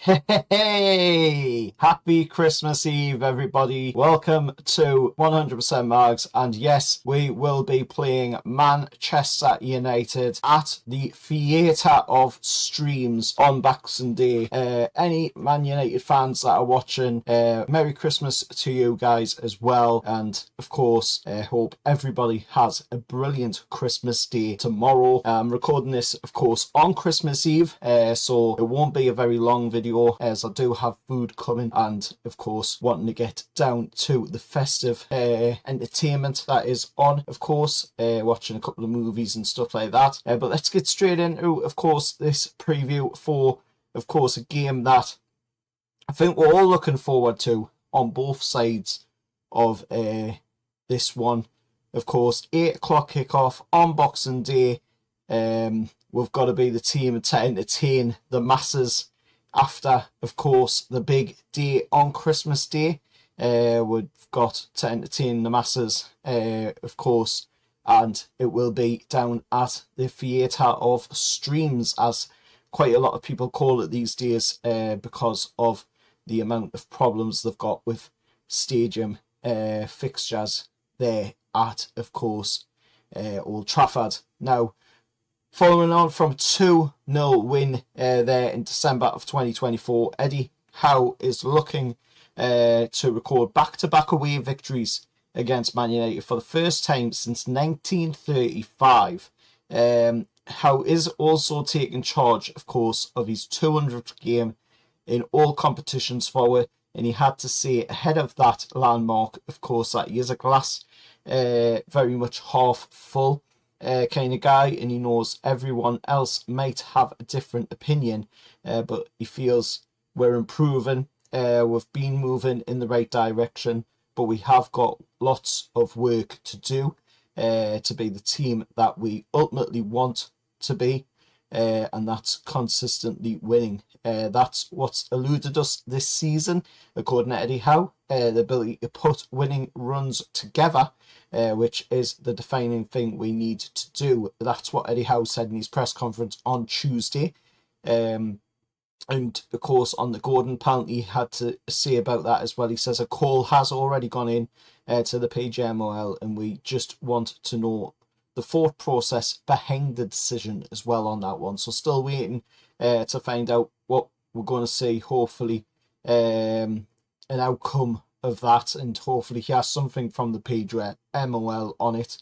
Hey, happy Christmas Eve, everybody. Welcome to 100% Mags. And yes, we will be playing Manchester United at the Theatre of Streams on Boxing Day. Any Man United fans that are watching, Merry Christmas to you guys as well. And of course, hope everybody has a brilliant Christmas Day tomorrow. I'm recording this, of course, on Christmas Eve, so it won't be a very long video, as I do have food coming and of course wanting to get down to the festive entertainment that is on, of course, watching a couple of movies and stuff like that. But let's get straight into, of course, this preview for, of course, a game that I think we're all looking forward to on both sides of this one. Of course, 8 o'clock kickoff on Boxing Day. We've got to be the team to entertain the masses after, of course, the big day on Christmas Day. We've got to entertain the masses, of course, and it will be down at the Theatre of Streams, as quite a lot of people call it these days, because of the amount of problems they've got with stadium fixtures there at, of course, Old Trafford. Now, following on from 2-0 win there in December of 2024, Eddie Howe is looking to record back-to-back away victories against Man United for the first time since 1935. Howe is also taking charge, of course, of his 200th game in all competitions forward, and he had to say ahead of that landmark, of course, that he is a glass very much half full kind of guy, and he knows everyone else might have a different opinion, but he feels we're improving, we've been moving in the right direction, but we have got lots of work to do to be the team that we ultimately want to be, and that's consistently winning. That's what's eluded us this season, according to Eddie Howe, the ability to put winning runs together, which is the defining thing we need to do. That's what Eddie Howe said in his press conference on Tuesday. And of course, on the Gordon penalty, he had to say about that as well. He says a call has already gone in to the PGMOL, and we just want to know the thought process behind the decision as well on that one. So still waiting to find out what we're going to see. Hopefully an outcome of that, and hopefully he has something from the PGMOL on it.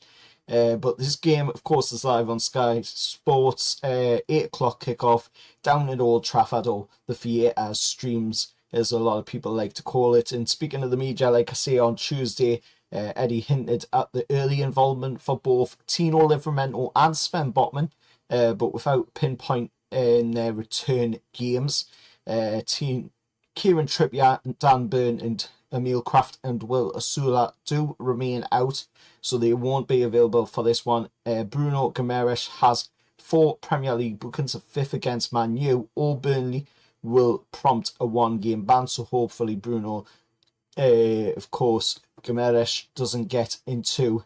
But this game, of course, is live on Sky Sports, 8 o'clock kickoff down at Old Trafford, or the Theatre Streams, as a lot of people like to call it. And speaking of the media, like I say, on Tuesday, Eddie hinted at the early involvement for both Tino Livramento and Sven Botman, but without pinpoint in their return games. Kieran Trippier, Dan Burn and Emil Kraft and Will Asula do remain out, so they won't be available for this one. Bruno Guimaraes has 4 Premier League bookings, a 5th against Man U or Burnley will prompt a 1-game ban, so hopefully Bruno, of course, Guimaraes doesn't get into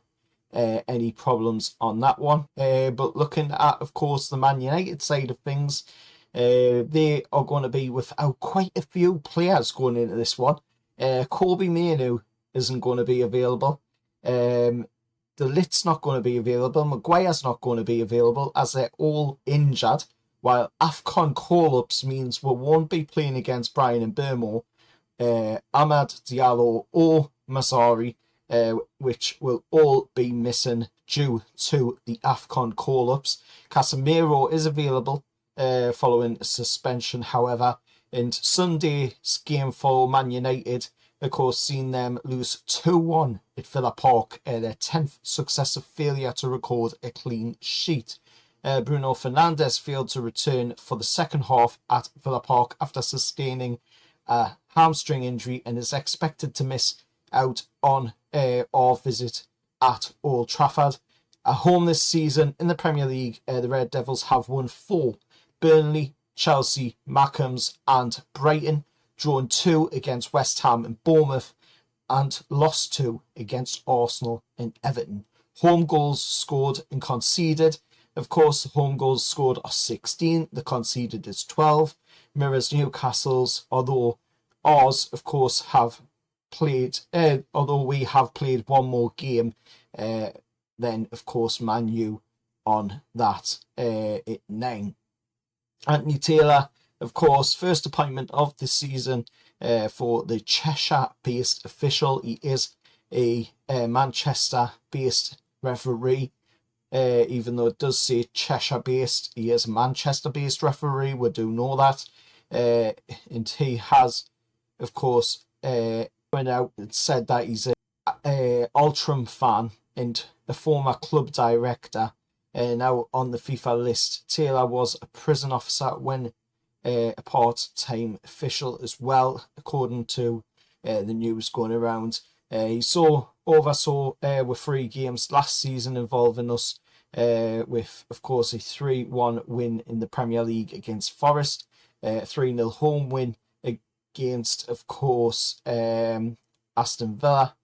any problems on that one. But looking at, of course, the Man United side of things, they are going to be without quite a few players going into this one. Kobbie Mainoo isn't going to be available. De Ligt's not going to be available. Maguire's not going to be available, as they're all injured, while AFCON call-ups means we won't be playing against Brian and Burmo, Ahmad Diallo or Mazzari, which will all be missing due to the AFCON call-ups. Casemiro is available following a suspension, however, and Sunday's game for Man United, of course, seen them lose 2-1 at Villa Park, their 10th successive failure to record a clean sheet. Bruno Fernandes failed to return for the second half at Villa Park after sustaining a hamstring injury and is expected to miss out on our visit at Old Trafford. At home this season in the Premier League, the Red Devils have won 4. Burnley, Chelsea, Mackhams and Brighton, drawn 2 against West Ham and Bournemouth, and lost 2 against Arsenal and Everton. Home goals scored and conceded. Of course, the home goals scored are 16, the conceded is 12. mirrors Newcastle's, although ours, of course, have played, although we have played one more game than, of course, Man U on that at 9. Anthony Taylor, of course, first appointment of the season for the Cheshire-based official. He is a Manchester-based referee. Even though it does say Cheshire-based, he is a Manchester-based referee. We do know that. And he has, of course, went out and said that he's a Ultram fan and a former club director. Now on the FIFA list, Taylor was a prison officer when a part-time official as well, according to the news going around. He oversaw with 3 games last season involving us, with, of course, a 3-1 win in the Premier League against Forest, a 3-0 home win against, of course, Aston Villa,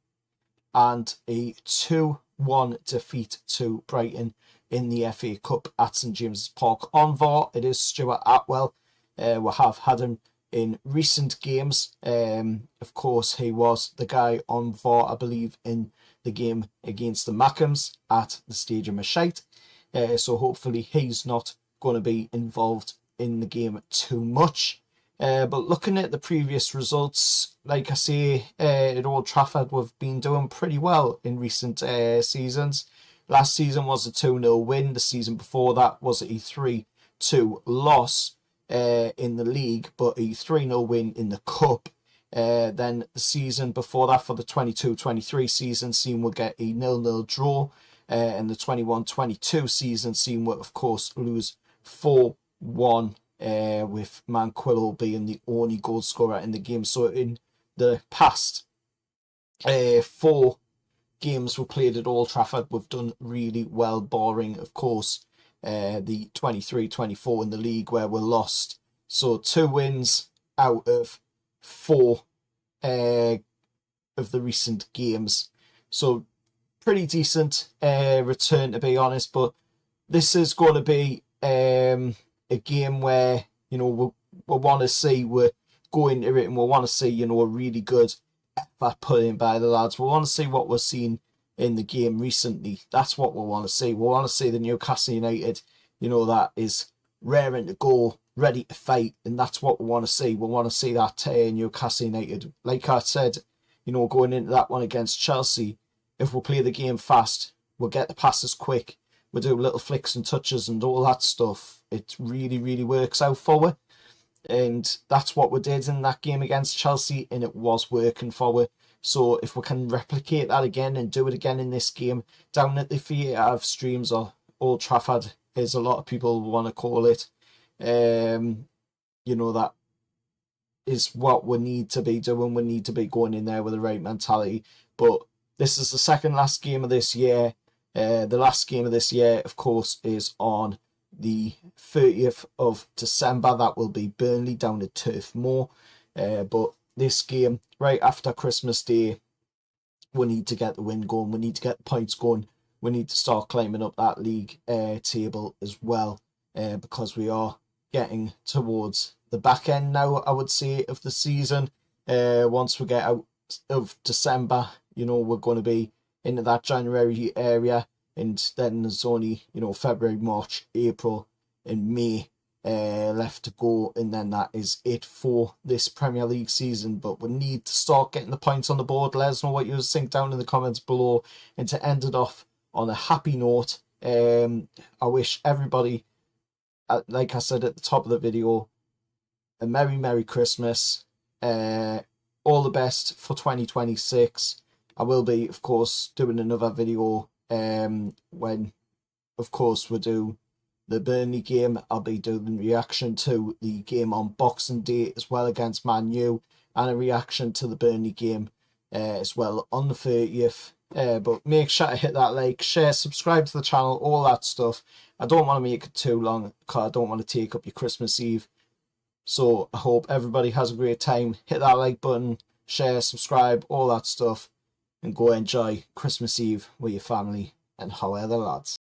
and a 2-1 defeat to Brighton in the FA Cup at St James's Park. On VAR, it is Stuart Atwell. We have had him in recent games. Of course, he was the guy on VAR, I believe, in the game against the Mackhams at the Stadium of Shite. So hopefully he's not going to be involved in the game too much. But looking at the previous results, like I say, at Old Trafford, we've been doing pretty well in recent seasons. Last season was a 2-0 win. The season before that was a 3-2 loss in the league, but a 3-0 win in the cup. Then the season before that, for the 22-23 season, seen we'll get a 0-0 draw. And the 21-22 season seen we'll, of course, lose 4-1, with Manquillo being the only goal scorer in the game. So in the past 4 games we played at Old Trafford, we've done really well, barring, of course, the 23-24 in the league where we lost. So 2 wins out of 4 of the recent games. So pretty decent return, to be honest. But this is going to be a game where, you know, we want to see, we're going to it and we want to see, you know, a really good effort put in by the lads. We want to see what we're seeing in the game recently. That's what we want to see. We want to see the Newcastle United, you know, that is raring to go, ready to fight, and that's what we want to see. We want to see that Newcastle United. Like I said, you know, going into that one against Chelsea, if we play the game fast, we'll get the passes quick, we'll do little flicks and touches and all that stuff. It really, really works out for us. And that's what we did in that game against Chelsea, and it was working for us. So if we can replicate that again and do it again in this game down at the Theatre of Streams, or Old Trafford, as a lot of people want to call it, you know, that is what we need to be doing. We need to be going in there with the right mentality. But this is the second last game of this year. The last game of this year, of course, is on the 30th of December. That will be Burnley down at Turf Moor. But this game, right after Christmas Day, we need to get the win going. We need to get the points going. We need to start climbing up that league table as well, because we are getting towards the back end now, I would say, of the season. Once we get out of December, you know, we're going to be into that January area, and then there's only, you know, February, March, April and May left to go, and then that is it for this Premier League season. But we need to start getting the points on the board. Let us know what you think down in the comments below. And to end it off on a happy note, I wish everybody, like I said at the top of the video, a Merry Christmas. All the best for 2026. I will be, of course, doing another video when, of course, we do the Burnley game. I'll be doing a reaction to the game on Boxing Day as well against Man U, and a reaction to the Burnley game as well on the 30th. But make sure to hit that like, share, subscribe to the channel, all that stuff. I don't want to make it too long because I don't want to take up your Christmas Eve. So I hope everybody has a great time. Hit that like button, share, subscribe, all that stuff, and go enjoy Christmas Eve with your family and however lads.